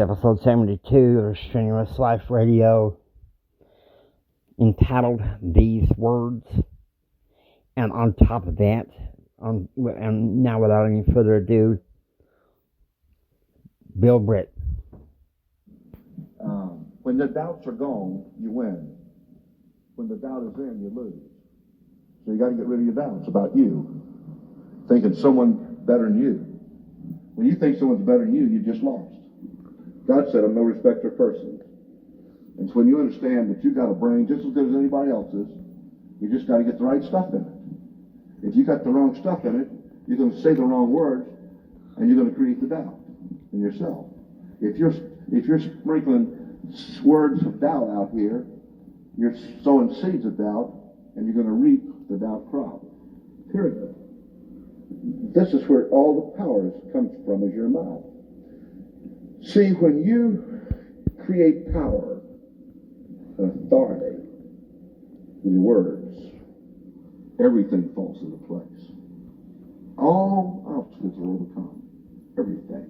episode 72 of Strenuous Life Radio, entitled These Words. And on top of that, and now without any further ado, Bill Britt. When the doubts are gone, you win. When the doubt is in, you lose. So you got to get rid of your doubts about you, thinking someone better than you. When you think someone's better than you, you just lost. God said, I'm no respecter of persons. And so when you understand that you've got a brain just as good as anybody else's, you just got to get the right stuff in it. If you got the wrong stuff in it, you're going to say the wrong words, and you're going to create the doubt in yourself. If you're sprinkling words of doubt out here, you're sowing seeds of doubt, and you're going to reap the doubt crop. Period. This is where all the power comes from, is your mouth. See, when you create power and authority with your words, everything falls into place. All obstacles are overcome. Everything.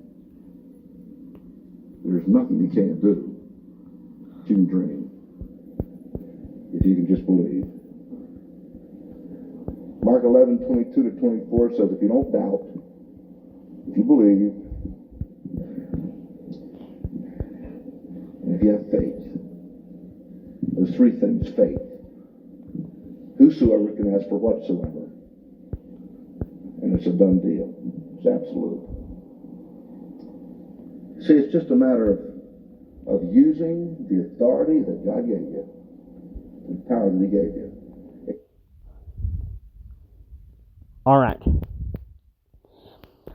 There's nothing you can't do. You can dream. If you can just believe. Mark 11:22-24 says, if you don't doubt, if you believe, and if you have faith, there's three things. Faith. Whosoever can ask for whatsoever. And it's a done deal. It's absolute. See, it's just a matter of using the authority that God gave you, the power that He gave you. All right.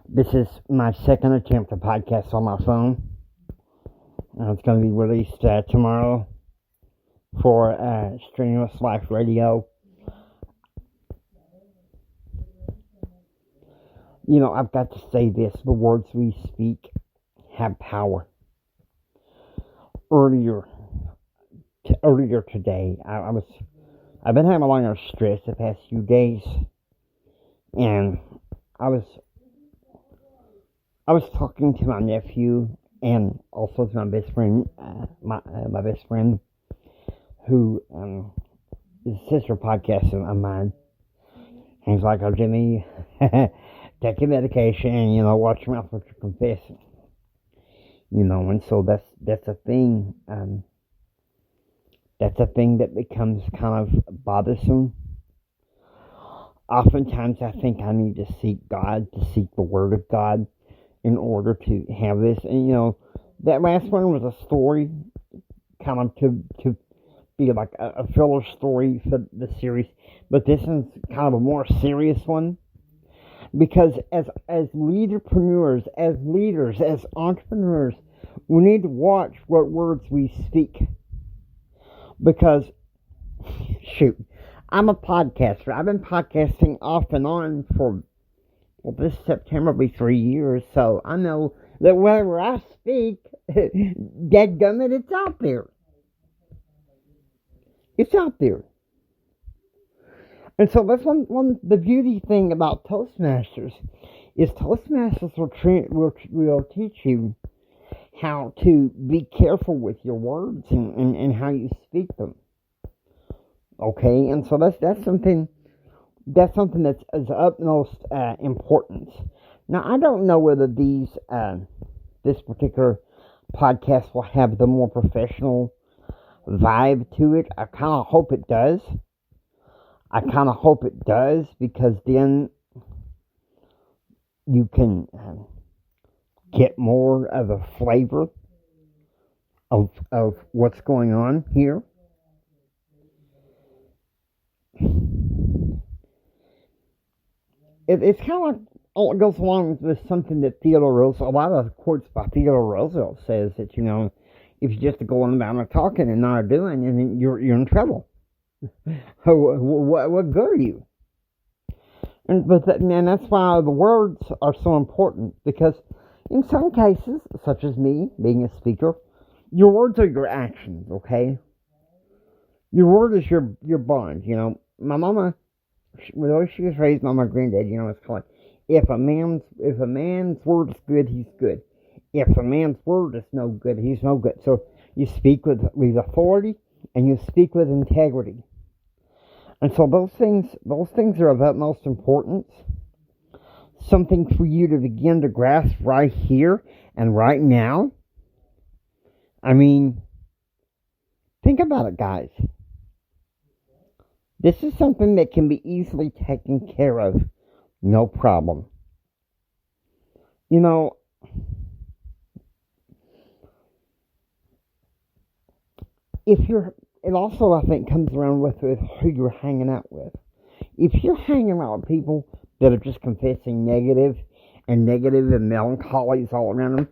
This is my second attempt to podcast on my phone. It's going to be released tomorrow for Strenuous Life Radio. You know, I've got to say this. The words we speak have power. Earlier today, I've been having a lot of stress the past few days. And I was talking to my nephew and also to my best friend, my best friend, who is a sister podcast of mine. And he's like, "Oh, Jimmy, take your medication, watch your mouth, what you're confessing." And so that's a thing. That's a thing that becomes kind of bothersome. Oftentimes I think I need to seek God, to seek the Word of God in order to have this. And, that last one was a story, kind of to be like a filler story for the series. But this is kind of a more serious one. Because as leaderpreneurs, as leaders, as entrepreneurs, we need to watch what words we speak. Because, shoot, I'm a podcaster. I've been podcasting off and on for, this September will be 3 years, so I know that whenever I speak, dadgummit, it's out there. It's out there. And so that's one the beauty thing about Toastmasters is Toastmasters will teach you how to be careful with your words and how you speak them. Okay, and so that's something that's of utmost importance. Now, I don't know whether this particular podcast will have the more professional vibe to it. I kind of hope it does. Because then you can get more of a flavor of what's going on here. It's kind of like, it goes along with something that Theodore Roosevelt, a lot of quotes by Theodore Roosevelt says that, if you just go on about and talking and not doing, and you're in trouble. What good are you? But that's why the words are so important, because in some cases, such as me being a speaker, your words are your actions. Okay, your word is your bond. My mama, the she was raised by my granddad, it's called, if a man's word is good, he's good. If a man's word is no good, he's no good. So you speak with authority and you speak with integrity. And so those things are of utmost importance. Something for you to begin to grasp right here and right now. I mean, think about it, guys. This is something that can be easily taken care of. No problem. You know, it also, I think, comes around with who you're hanging out with. If you're hanging out with people that are just confessing negative and melancholies all around them,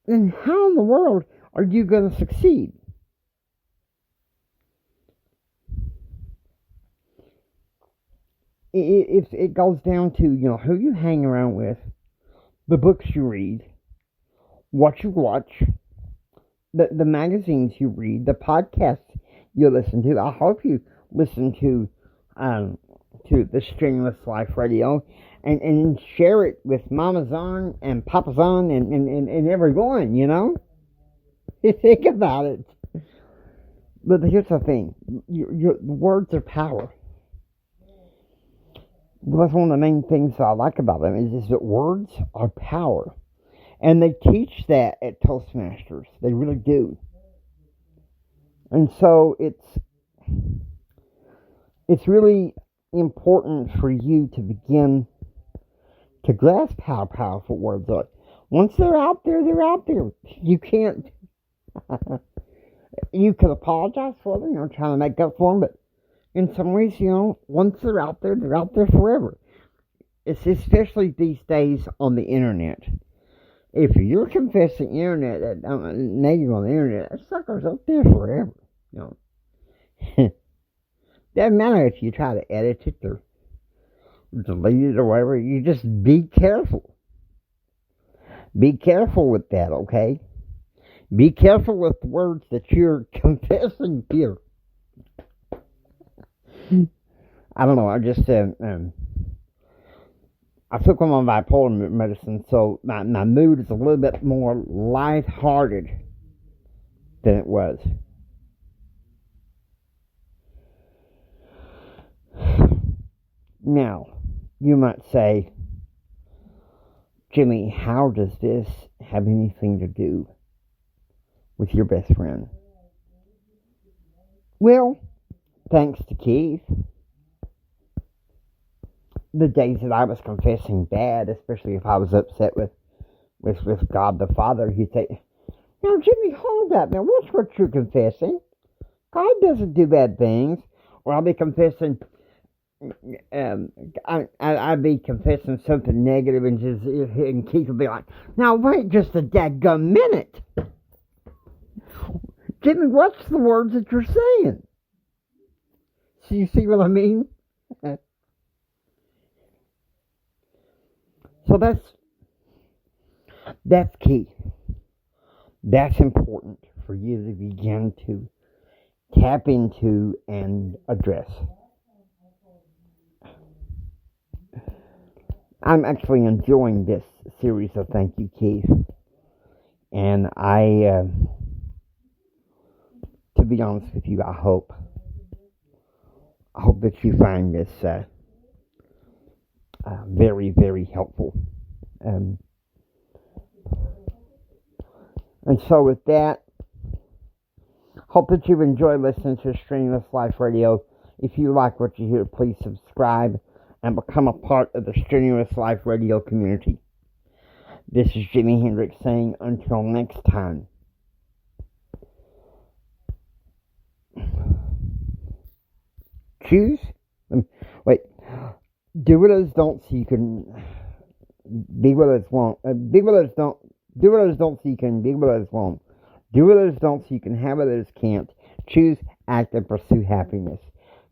then how in the world are you going to succeed? It goes down to, who you hang around with, the books you read, what you watch, the magazines you read, the podcasts you listen to. I hope you listen to the Strenuous Life Radio and share it with Mama's on and Papa's on and everyone, Think about it. But here's the thing. Your words are power. Well, that's one of the main things I like about them is that words are power. And they teach that at Toastmasters. They really do. And so it's really important for you to begin to grasp how powerful words are. Once they're out there, they're out there. You can't... you can apologize for them, trying to make up for them, but in some ways, once they're out there forever. It's especially these days on the internet. If you're confessing negative on the internet, that sucker's up there forever. Doesn't matter if you try to edit it or delete it or whatever. You just be careful. Be careful with that, okay? Be careful with the words that you're confessing here. I don't know. I just I took on my bipolar medicine, so my mood is a little bit more lighthearted than it was. Now, you might say, Jimmy, how does this have anything to do with your best friend? Well, thanks to Keith, the days that I was confessing bad, especially if I was upset with God the Father, he'd say, now, Jimmy, hold up. Now, what's what you're confessing? God doesn't do bad things. Or I'll be confessing, I'd be confessing something negative, and Keith would be like, now, wait just a dadgum minute. Jimmy, what's the words that you're saying? So you see what I mean? So that's key. That's important for you to begin to tap into and address. I'm actually enjoying this series of Thank You, Keith. And to be honest with you, I hope that you find this very, very helpful. And so with that, hope that you enjoy listening to Strenuous Life Radio. If you like what you hear, please subscribe and become a part of the Strenuous Life Radio community. This is Jimi Hendrix saying, until next time. Choose. Wait. Do what others don't so you can be what others won't. Be what others don't. Do what others don't so you can be what others won't. Do what others don't so you can have what others can't. Choose, act, and pursue happiness.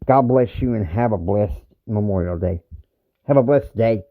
God bless you and have a blessed Memorial Day. Have a blessed day.